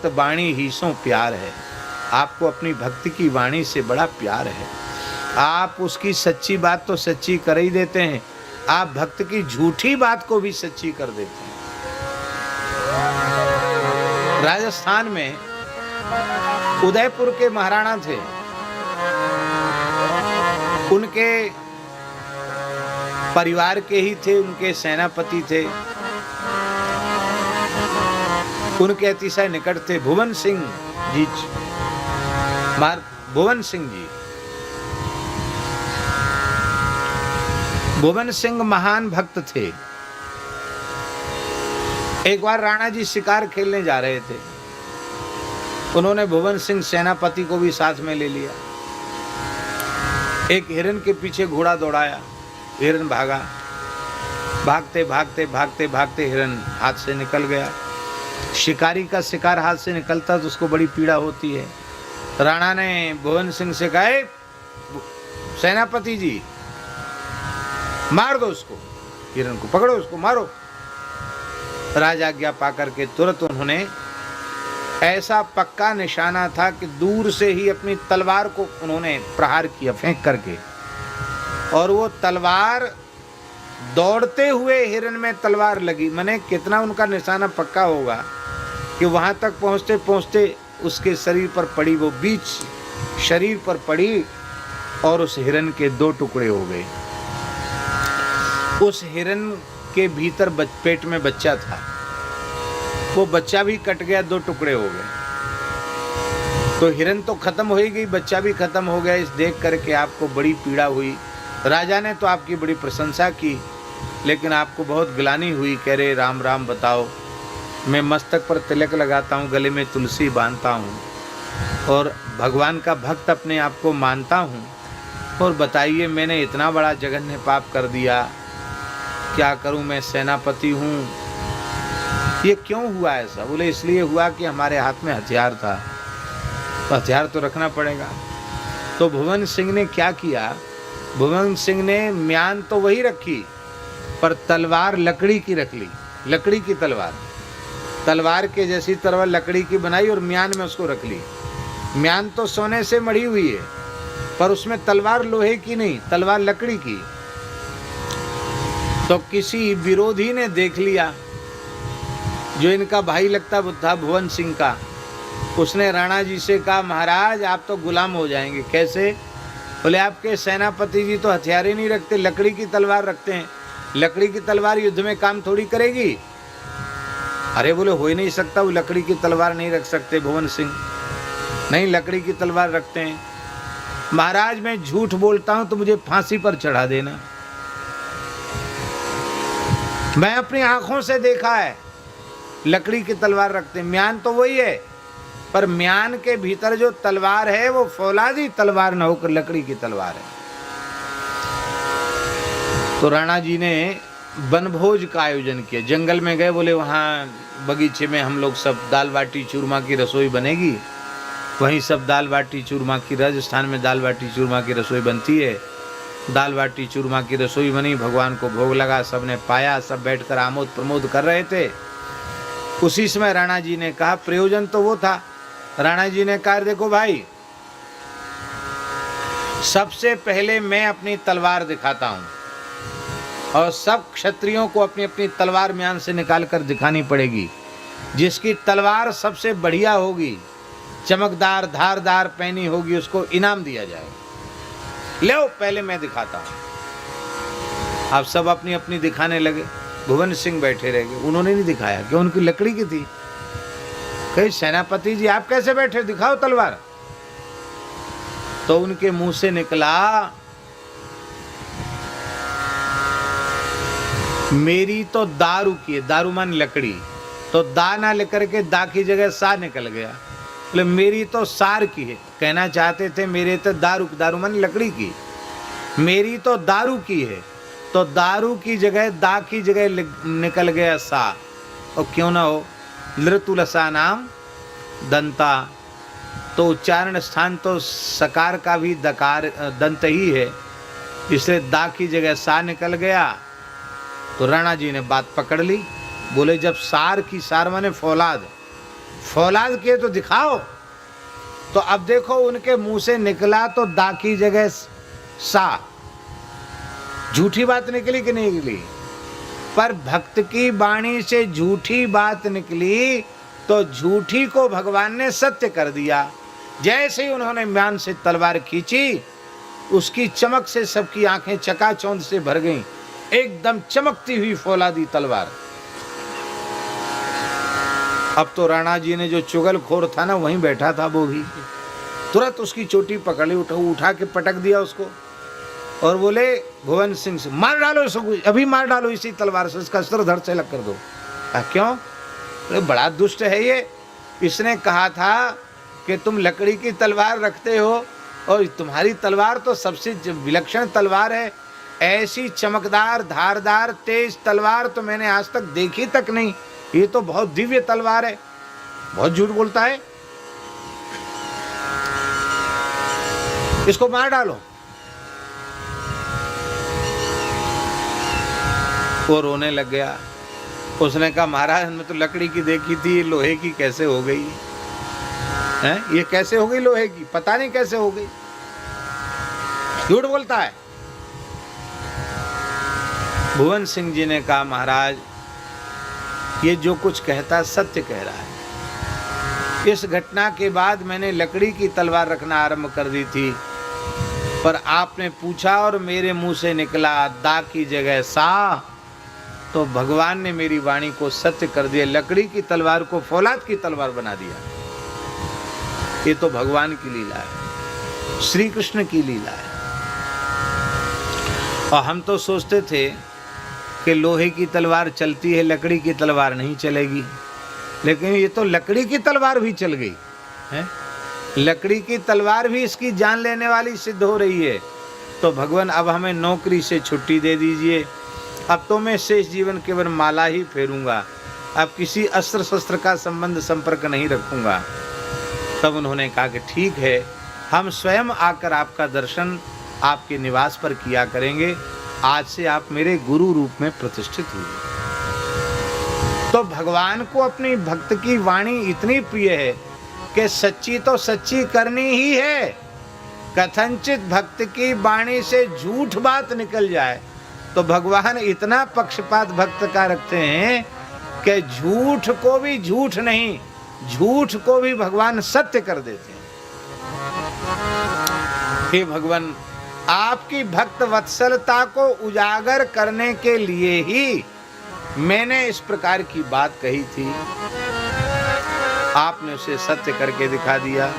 वाणी ही सो प्यार है। आपको अपनी भक्ति की वाणी से बड़ा प्यार है। आप उसकी सच्ची बात तो सच्ची कर ही देते हैं, आप भक्त की झूठी बात को भी सच्ची कर देते हैं। राजस्थान में उदयपुर के महाराणा थे, उनके परिवार के ही थे, उनके सेनापति थे, उनके अतिशय निकट थे भुवन सिंह जी। भुवन सिंह जी, भुवन सिंह महान भक्त थे। एक बार राणा जी शिकार खेलने जा रहे थे, उन्होंने भुवन सिंह सेनापति को भी साथ में ले लिया। एक हिरन के पीछे घोड़ा दौड़ाया, हिरन भागा, भागते भागते भागते भागते हिरन हाथ से निकल गया। शिकारी का शिकार हाथ से निकलता तो उसको बड़ी पीड़ा होती है। राणा ने भुवन सिंह से कहा, सेनापति जी मार दो उसको, हिरन को पकड़ो, उसको मारो। राजा आज्ञा पाकर के तुरंत उन्होंने, ऐसा पक्का निशाना था कि दूर से ही अपनी तलवार को उन्होंने प्रहार किया फेंक करके, और वो तलवार दौड़ते हुए हिरन में तलवार लगी। माने कितना उनका निशाना पक्का होगा कि वहां तक पहुंचते पहुंचते उसके शरीर पर पड़ी, वो बीच शरीर पर पड़ी और उस हिरन के 2 टुकड़े हो गए। उस हिरन के भीतर पेट में बच्चा था, वो बच्चा भी कट गया, 2 टुकड़े हो गए। तो हिरन तो खत्म हो ही गई, बच्चा भी खत्म हो गया। इस देख करके आपको बड़ी पीड़ा हुई। राजा ने तो आपकी बड़ी प्रशंसा की, लेकिन आपको बहुत ग्लानि हुई। कह रहे, राम राम बताओ, मैं मस्तक पर तिलक लगाता हूँ, गले में तुलसी बांधता हूँ और भगवान का भक्त अपने आप को मानता हूँ, और बताइए मैंने इतना बड़ा जघन्य पाप कर दिया, क्या करूँ, मैं सेनापति हूँ, ये क्यों हुआ ऐसा? बोले इसलिए हुआ कि हमारे हाथ में हथियार था, तो हथियार तो रखना पड़ेगा। तो भुवन सिंह ने क्या किया? भुवन सिंह ने म्यान तो वही रखी, पर तलवार लकड़ी की रख ली, लकड़ी की तलवार, तलवार के जैसी तलवार लकड़ी की बनाई और म्यान में उसको रख ली। म्यान तो सोने से मढ़ी हुई है, पर उसमें तलवार लोहे की नहीं, तलवार लकड़ी की। तो किसी विरोधी ने देख लिया, जो इनका भाई लगता था भुवन सिंह का, उसने राणा जी से कहा, महाराज आप तो गुलाम हो जाएंगे। कैसे? बोले आपके सेनापति जी तो हथियार ही नहीं रखते, लकड़ी की तलवार रखते हैं, लकड़ी की तलवार युद्ध में काम थोड़ी करेगी। अरे बोले हो ही नहीं सकता, वो लकड़ी की तलवार नहीं रख सकते भुवन सिंह। नहीं, लकड़ी की तलवार रखते हैं। महाराज मैं झूठ बोलता हूं तो मुझे फांसी पर चढ़ा देना, मैं अपनी आंखों से देखा है, लकड़ी की तलवार रखते हैं। म्यान तो वही है, पर म्यान के भीतर जो तलवार है वो फौलादी तलवार न होकर लकड़ी की तलवार है। तो राणा जी ने वनभोज का आयोजन किया, जंगल में गए, बोले वहाँ बगीचे में हम लोग सब दाल बाटी चूरमा की रसोई बनेगी, वहीं सब दाल बाटी चूरमा की, राजस्थान में दाल बाटी चूरमा की रसोई बनती है। दाल बाटी चूरमा की रसोई बनी, भगवान को भोग लगा, सबने पाया, सब बैठकर आमोद प्रमोद कर रहे थे। उसी समय राणा जी ने कहा, प्रयोजन तो वो था, राणा जी ने कहा, देखो भाई, सबसे पहले मैं अपनी तलवार दिखाता हूं, और सब क्षत्रियों को अपनी अपनी तलवार म्यान से निकाल कर दिखानी पड़ेगी। जिसकी तलवार सबसे बढ़िया होगी, चमकदार धारदार पहनी होगी, उसको इनाम दिया जाएगा। लो पहले मैं दिखाता हूं। आप सब अपनी अपनी दिखाने लगे, भुवन सिंह बैठे रह गए, उन्होंने नहीं दिखाया, क्यों? उनकी लकड़ी की थी। कहे, सेनापति जी आप कैसे बैठे, दिखाओ तलवार। तो उनके मुंह से निकला, मेरी तो दारू की है, दारू मान लकड़ी, तो दा ना लेकर के दा की जगह सा निकल गया। बोले मेरी तो सार की है, कहना चाहते थे मेरे तो दारू, दारू मान लकड़ी की, मेरी तो दारू की है, तो दारू की जगह दा की जगह निकल गया सा। और क्यों ना हो, लृतुलसा नाम दंता, तो उच्चारण स्थान तो सकार का भी दकार दंत ही है, इसलिए दा की जगह सा निकल गया। तो राणा जी ने बात पकड़ ली, बोले जब सार की, सार माने फौलाद, फौलाद किए तो दिखाओ। तो अब देखो उनके मुंह से निकला तो दा की जगह सा। झूठी बात निकली कि नहीं निकली? पर भक्त की वाणी से झूठी बात निकली तो झूठी को भगवान ने सत्य कर दिया। जैसे ही उन्होंने म्यान से तलवार खींची, उसकी चमक से सबकी आंखें चकाचौंध से भर गईं। एकदम चमकती हुई फौलादी तलवार। अब तो राणा जी ने जो चुगलखोर था ना, वहीं बैठा था वो भी, तुरंत उसकी चोटी पकड़ ली, उठा के पटक दिया उसको और बोले भुवन सिंह से, मार डालो इसको, अभी मार डालो इसी तलवार से, इसका सिर धड़ से अलग कर दो। क्यों? तो बड़ा दुष्ट है ये। इसने कहा था कि तुम लकड़ी की तलवार रखते हो और तुम्हारी तलवार तो सबसे विलक्षण तलवार है। ऐसी चमकदार धारदार तेज तलवार तो मैंने आज तक देखी तक नहीं। ये तो बहुत दिव्य तलवार है। बहुत झूठ बोलता है, इसको मार डालो। वो रोने लग गया। उसने कहा महाराज मैं तो लकड़ी की देखी थी, ये लोहे की कैसे हो गई है? ये कैसे हो गई लोहे की? पता नहीं कैसे हो गई। झूठ बोलता है। भुवन सिंह जी ने कहा महाराज ये जो कुछ कहता सत्य कह रहा है। इस घटना के बाद मैंने लकड़ी की तलवार रखना आरंभ कर दी थी, पर आपने पूछा और मेरे मुंह से निकला दा की जगह सा, तो भगवान ने मेरी वाणी को सत्य कर दिया। लकड़ी की तलवार को फौलाद की तलवार बना दिया। ये तो भगवान की लीला है, श्री कृष्ण की लीला है। और हम तो सोचते थे कि लोहे की तलवार चलती है, लकड़ी की तलवार नहीं चलेगी, लेकिन ये तो लकड़ी की तलवार भी चल गई है। लकड़ी की तलवार भी इसकी जान लेने वाली सिद्ध हो रही है। तो भगवान अब हमें नौकरी से छुट्टी दे दीजिए। अब तो मैं शेष जीवन केवल माला ही फेरूंगा, अब किसी अस्त्र शस्त्र का संबंध संपर्क नहीं रखूंगा। तब उन्होंने कहा कि ठीक है, हम स्वयं आकर आपका दर्शन आपके निवास पर किया करेंगे। आज से आप मेरे गुरु रूप में प्रतिष्ठित हुए। तो भगवान को अपनी भक्त की वाणी इतनी प्रिय है कि सच्ची तो सच्ची करनी ही है। कथनचित भक्त की वाणी से झूठ बात निकल जाए तो भगवान इतना पक्षपात भक्त का रखते हैं कि झूठ को भी झूठ नहीं, झूठ को भी भगवान सत्य कर देते हैं। हे भगवान, आपकी भक्त वत्सलता को उजागर करने के लिए ही मैंने इस प्रकार की बात कही थी। आपने उसे सत्य करके दिखा दिया।